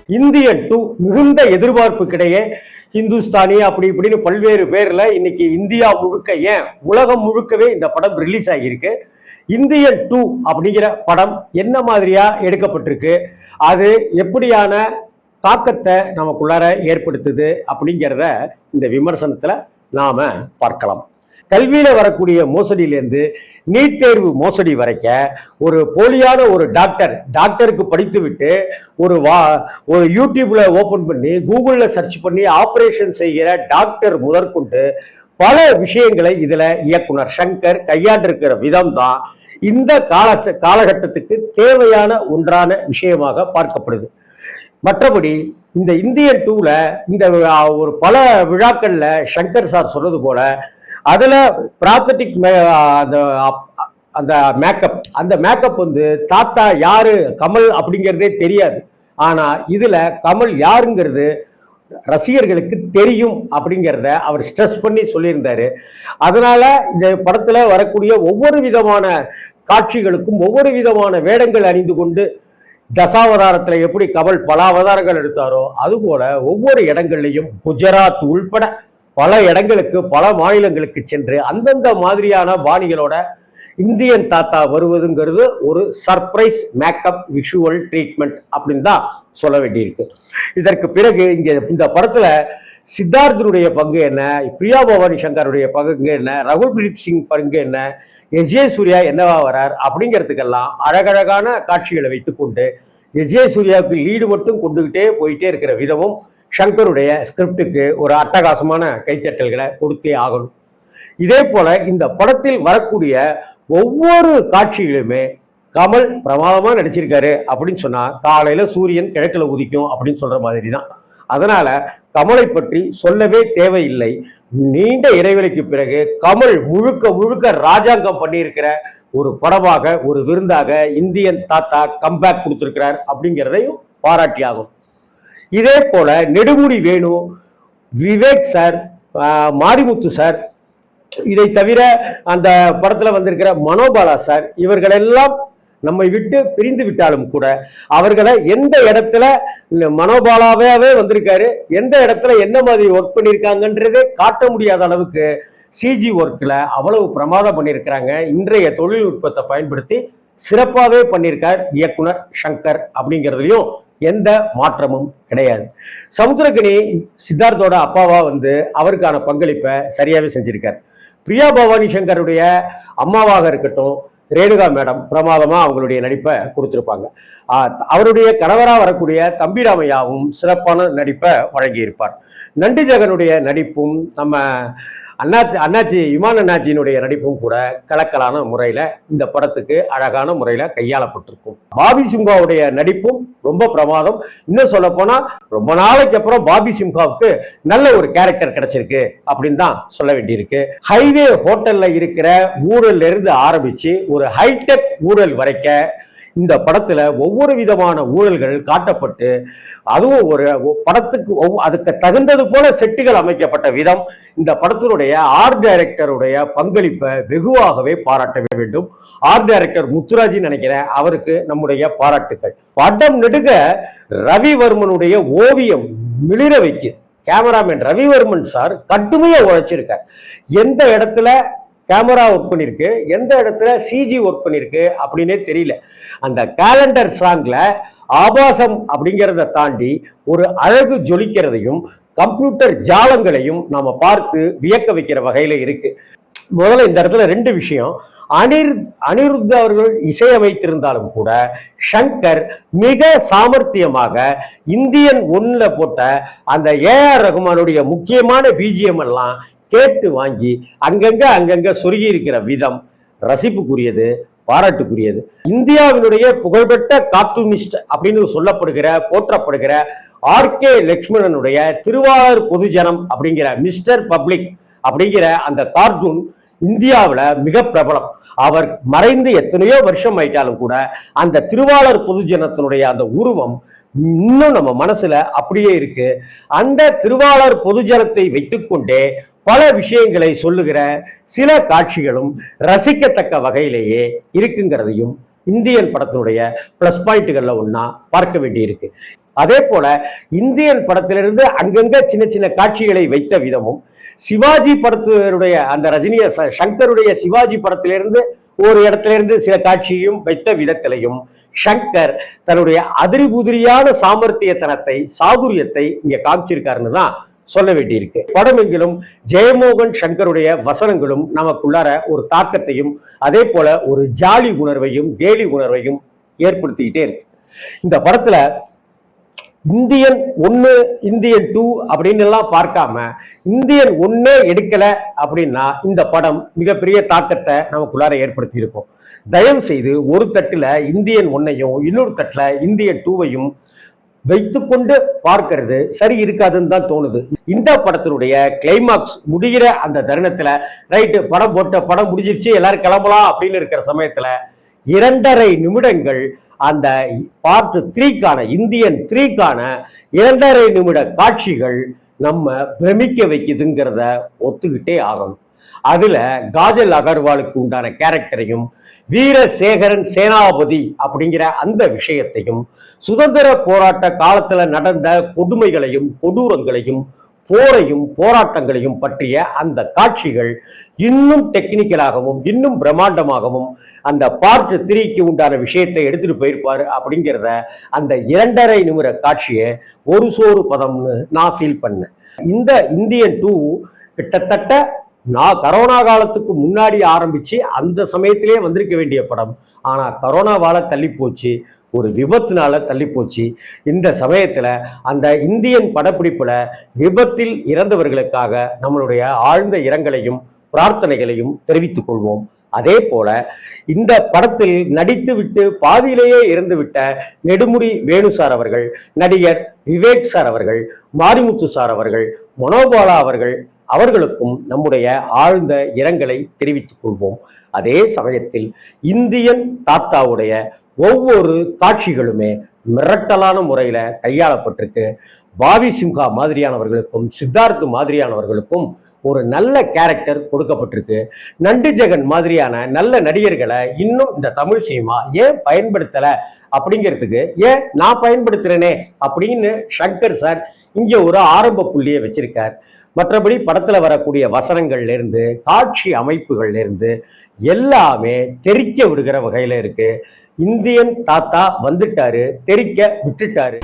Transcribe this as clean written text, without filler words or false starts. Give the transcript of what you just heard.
Indian 2 மிகுந்த எதிர்பார்ப்புக்கிடையே ஹிந்துஸ்தானி அப்படி இப்படின்னு பல்வேறு பேர்ல இன்னைக்கு இந்தியா முழுக்க ஏன் உலகம் முழுக்கவே இந்த படம் ரிலீஸ் ஆகியிருக்கு. இந்தியன் 2 அப்படிங்கிற படம் என்ன மாதிரியா எடுக்கப்பட்டிருக்கு, அது எப்படியான தாக்கத்தை நமக்குள்ளார ஏற்படுத்துது அப்படிங்கிறத இந்த விமர்சனத்துல நாம பார்க்கலாம். கல்வியில வரக்கூடிய மோசடியிலேருந்து நீட் தேர்வு மோசடி வரைக்க ஒரு போலியான ஒரு டாக்டருக்கு படித்து விட்டு ஒரு யூடியூப்ல ஓபன் பண்ணி கூகுள்ல சர்ச் பண்ணி ஆபரேஷன் செய்கிற டாக்டர் முதற்கொண்டு பல விஷயங்களை இதுல இயக்குனர் சங்கர் கையாண்டிருக்கிற விதம் தான் இந்த காலகட்டத்துக்கு தேவையான ஒன்றான விஷயமாக பார்க்கப்படுது. மற்றபடி இந்த இந்தியன் 2ல இந்த ஒரு பல விழாக்கள்ல சங்கர் சார் சொல்றது போல அதுல ப்ராத்தட்டிக் அந்த மேக்கப் வந்து தாத்தா யாரு கமல் அப்படிங்கிறதே தெரியாது. ஆனா இதுல கமல் யாருங்கிறது ரசிகர்களுக்கு தெரியும் அப்படிங்கிறத அவர் ஸ்ட்ரெஸ் பண்ணி சொல்லியிருந்தாரு. அதனால இந்த படத்துல வரக்கூடிய ஒவ்வொரு விதமான காட்சிகளுக்கும் ஒவ்வொரு விதமான வேடங்கள் அணிந்து கொண்டு தசாவதாரத்துல எப்படி கமல் பல அவதாரங்கள் எடுத்தாரோ அதுபோல ஒவ்வொரு இடங்கள்லையும் குஜராத் உள்பட பல இடங்களுக்கு பல மாநிலங்களுக்கு சென்று அந்தந்த மாதிரியான பாணிகளோட இந்தியன் தாத்தா வருவதுங்கிறது ஒரு சர்ப்ரைஸ் மேக்கப் விஷுவல் ட்ரீட்மெண்ட் அப்படின்னு தான் சொல்ல வேண்டியிருக்கு. இதற்கு பிறகு இந்த படத்துல சித்தார்த்தனுடைய பங்கு என்ன, பிரியா பவானி சங்கருடைய பங்கு என்ன, ரகுல் பிரீத் சிங் பங்கு என்ன, எஸ் ஜே சூர்யா என்னவா வரார் அப்படிங்கிறதுக்கெல்லாம் அழகழகான காட்சிகளை வைத்துக்கொண்டு எஸ் ஜே சூர்யாவுக்கு லீடு மட்டும் கொண்டுகிட்டே போயிட்டே இருக்கிற விதமும் சங்கருடைய ஸ்கிரிப்டுக்கு ஒரு அட்டகாசமான கைத்தட்டல்களை கொடுத்தே ஆகணும். இதே போல இந்த படத்தில் வரக்கூடிய ஒவ்வொரு காட்சிகளுமே கமல் பிரமாதமா நடிச்சிருக்காரு அப்படின்னு சொன்னா காலையில சூரியன் கிழக்குல உதிக்கும் அப்படின்னு சொல்ற மாதிரி தான். அதனால கமலை பற்றி சொல்லவே தேவையில்லை. நீண்ட இடைவெளிக்கு பிறகு கமல் முழுக்க ராஜாங்கம் பண்ணியிருக்கிற ஒரு படமாக ஒரு விருந்தாக இந்தியன் தாத்தா கம்பேக் கொடுத்திருக்கிறார் அப்படிங்கிறதையும் பாராட்டியாகும். இதே போல நெடுமுடி வேணு, விவேக் சார், மாரிமுத்து சார், இதை தவிர அந்த படத்துல வந்திருக்கிற மனோபாலா சார், இவர்களெல்லாம் நம்மை விட்டு பிரிந்து விட்டாலும் கூட அவர்களை எந்த இடத்துல மனோபாலாவே வந்திருக்காரு, எந்த இடத்துல என்ன மாதிரி ஒர்க் பண்ணியிருக்காங்கன்றதே காட்ட முடியாத அளவுக்கு சிஜி ஒர்க்ல அவ்வளவு பிரமாதம் பண்ணியிருக்கிறாங்க. இன்றைய தொழில்நுட்பத்தை பயன்படுத்தி சிறப்பாகவே பண்ணியிருக்கார் இயக்குனர் சங்கர் அப்படிங்கிறதுலையும் எந்த மாற்றமும் கிடையாது. சமுத்திரக்கனி சித்தார்த்தோட அப்பாவா வந்து அவருக்கான பங்களிப்பை சரியாவே செஞ்சிருக்கார். பிரியா பவானி சங்கருடைய அம்மாவாக இருக்கட்டும், ரேணுகா மேடம் பிரமாதமா அவங்களுடைய நடிப்பை கொடுத்திருப்பாங்க. அவருடைய கணவராக வரக்கூடிய தம்பிராமையாவும் சிறப்பான நடிப்பை வழங்கியிருப்பார். நண்டு ஜெகனுடைய நடிப்பும் நம்ம அண்ணாச்சி இமான் அண்ணாச்சியினுடைய நடிப்பும் கூட கலக்கலான முறையில இந்த படத்துக்கு அழகான முறையில கையாளப்பட்டிருக்கும். பாபி சிம்ஹாவுடைய நடிப்பும் ரொம்ப பிரமாதம். இன்னும் சொல்ல போனா ரொம்ப நாளைக்கு அப்புறம் பாபி சிம்ஹாவுக்கு நல்ல ஒரு கேரக்டர் கிடைச்சிருக்கு அப்படின்னு தான் சொல்ல வேண்டியிருக்கு. ஹைவே ஹோட்டல்ல இருக்கிற ஊழல்ல இருந்து ஆரம்பிச்சு ஒரு ஹைடெக் ஊழல் வரைக்க இந்த படத்துல ஒவ்வொரு விதமான ஊழல்கள் காட்டப்பட்டு அதுவும் ஒரு படத்துக்கு அதுக்கு தகுந்தது போல செட்டுகள் அமைக்கப்பட்ட விதம் இந்த படத்தினுடைய ஆர்ட் டைரக்டருடைய பங்களிப்பை வெகுவாகவே பாராட்ட வேண்டும். ஆர்ட் டைரக்டர் முத்துராஜின்னு நினைக்கிறேன், அவருக்கு நம்முடைய பாராட்டுக்கள். படம் நெடுக ரவிவர்மனுடைய ஓவியம் மிளிர வைக்குது. கேமராமேன் ரவிவர்மன் சார் கடுமையா உழைச்சிருக்கார். எந்த இடத்துல கேமரா ஒர்க் பண்ணிருக்கு, எந்த இடத்துல சிஜி ஒர்க் பண்ணிருக்கு அப்படின்னே தெரியல. அந்த கேலண்டர் சாங்ல ஆபாசம் அப்படிங்கிறத தாண்டி ஒரு அழகு ஜொலிக்கிறதையும் கம்ப்யூட்டர் ஜாலங்களையும் நாம பார்த்து வியக்க வைக்கிற வகையில இருக்கு. முதல்ல இந்த இடத்துல ரெண்டு விஷயம். அனிருத் அவர்கள் இசையமைத்திருந்தாலும் கூட சங்கர் மிக சாமர்த்தியமாக இந்தியன் 1ல போட்ட அந்த ஏஆர் ரகுமானுடைய முக்கியமான பிஜிஎம் எல்லாம் கேட்டு வாங்கி அங்கங்க சொருகி இருக்கிற விதம் ரசிப்புக்குரியது, பாராட்டுக்குரியது. இந்தியாவினுடைய புகழ்பெற்ற கார்ட்டூனிஸ்ட் அப்படின்னு போற்றப்படுகிற ஆர்கே லட்சுமணனுடைய திருவாளர் பொதுஜனம் அப்படிங்கிற மிஸ்டர் பப்ளிக் அப்படிங்கிற அந்த கார்ட்டூன் இந்தியாவில் மிக பிரபலம். அவர் மறைந்து எத்தனையோ வருஷம் ஆயிட்டாலும் கூட அந்த திருவாளர் பொதுஜனத்தினுடைய அந்த உருவம் இன்னும் நம்ம மனசுல அப்படியே இருக்கு. அந்த திருவாளர் பொதுஜனத்தை வைத்துக்கொண்டே பல விஷயங்களை சொல்லுகிற சில காட்சிகளும் ரசிக்கத்தக்க வகையிலேயே இருக்குங்கிறதையும் இந்தியன் படத்தினுடைய பிளஸ் பாயிண்ட்கள்ல ஒன்னா பார்க்க வேண்டியிருக்கு. அதே போல இந்தியன் படத்திலிருந்து அங்கங்க சின்ன சின்ன காட்சிகளை வைத்த விதமும், சிவாஜி படத்தினுடைய அந்த ரஜினிய சங்கருடைய சிவாஜி படத்திலிருந்து ஒரு இடத்துல இருந்து சில காட்சியும் வைத்த விதத்திலையும் சங்கர் தன்னுடைய அதிரிபுதிரியான சாமர்த்தியத்தனத்தை, சாதுரியத்தை இங்க காமிச்சிருக்காருன்னு தான் சொல்ல வேண்டியிருக்கு. படம் எங்கிலும் ஜெயமோகன் சங்கருடைய வசனங்களும் நமக்குள்ளார ஒரு தாக்கத்தையும் அதே போல ஒரு ஜாலி உணர்வையும் கேலி உணர்வையும் ஏற்படுத்திக்கிட்டே இருக்கு. இந்த படத்துல இந்தியன் 1 இந்தியன் 2 அப்படின்னு எல்லாம் பார்க்காம இந்தியன் 1 எடுக்கல அப்படின்னா இந்த படம் மிகப்பெரிய தாக்கத்தை நமக்குள்ளார ஏற்படுத்தி இருக்கும். தயவு செய்து ஒரு தட்டுல இந்தியன் 1ஐயும் இன்னொரு தட்டுல இந்தியன் 2வையும் வைத்துக்கொண்டு பார்க்கிறது சரி இருக்காதுன்னு தான் தோணுது. இந்த படத்தினுடைய கிளைமாக்ஸ் முடிகிற அந்த தருணத்துல ரைட்டு படம் முடிஞ்சிருச்சு எல்லாரும் கிளம்பலாம் அப்படின்னு இருக்கிற சமயத்துல 2.5 நிமிடங்கள் அந்த பார்ட் 3க்கான இந்தியன் 3க்கான 2.5 நிமிட காட்சிகள் நம்ம பிரமிக்க வைக்குதுங்கிறத ஒத்துக்கிட்டே ஆகணும். அதுல காஜல் அகர்வாலுக்கு உண்டான கேரக்டரையும் வீரசேகரன் சேனாபதி அப்படிங்கிற அந்த விஷயத்தையும் சுதந்திர போராட்ட காலத்துல நடந்த கொடுமைகளையும் கொடூரங்களையும் போரையும் போராட்டங்களையும் பற்றிய அந்த காட்சிகள் இன்னும் டெக்னிக்கலாகவும் இன்னும் பிரம்மாண்டமாகவும் அந்த பார்ட் 3க்கு உண்டான விஷயத்தை எடுத்துட்டு போயிருப்பாரு அப்படிங்கிறத அந்த 2.5 நிமிட காட்சியை ஒரு சோறு பதம்னு நான் ஃபீல் பண்ணேன். இந்த இந்தியன் 2 கிட்டத்தட்ட நான் கரோனா காலத்துக்கு முன்னாடி ஆரம்பிச்சு அந்த சமயத்திலே வந்திருக்க வேண்டிய படம். ஆனா கரோனாவால தள்ளி போச்சு, ஒரு விபத்துனால தள்ளி போச்சு. இந்த சமயத்துல அந்த இந்தியன் படப்பிடிப்புல விபத்தில் இறந்தவர்களுக்காக நம்மளுடைய ஆழ்ந்த இரங்கலையும் பிரார்த்தனைகளையும் தெரிவித்துக் கொள்வோம். அதே போல இந்த படத்தில் நடித்து விட்டு பாதியிலேயே இறந்து விட்ட நெடுமுடி வேணு சார் அவர்கள், நடிகர் விவேக் சார் அவர்கள், மாரிமுத்து சார் அவர்கள், மனோபாலா அவர்களுக்கும் நம்முடைய ஆழ்ந்த இரங்கலை தெரிவித்துக் கொள்வோம். அதே சமயத்தில் இந்தியன் தாத்தாவுடைய ஒவ்வொரு காட்சிகளுமே மிரட்டலான முறையில கையாளப்பட்டிருக்கு. பாவி சிம்ஹா மாதிரியானவர்களுக்கும் சித்தார்த் மாதிரியானவர்களுக்கும் ஒரு நல்ல கேரக்டர் கொடுக்கப்பட்டிருக்கு. நண்டு ஜெகன் மாதிரியான நல்ல நடிகர்களை இன்னும் இந்த தமிழ் சினிமா ஏன் பயன்படுத்தல அப்படிங்கிறதுக்கு ஏன் நான் பயன்படுத்துறேனே அப்படின்னு சங்கர் சார் இங்க ஒரு ஆரம்ப புள்ளியை வச்சிருக்கார். மற்றபடி படத்துல வரக்கூடிய வசனங்கள்ல இருந்து காட்சி அமைப்புகள்ல இருந்து எல்லாமே தெரிக்க விடுகிற வகையில இருக்கு. இந்தியன் தாத்தா வந்துட்டாரு, தெரிக்க விட்டுட்டாரு.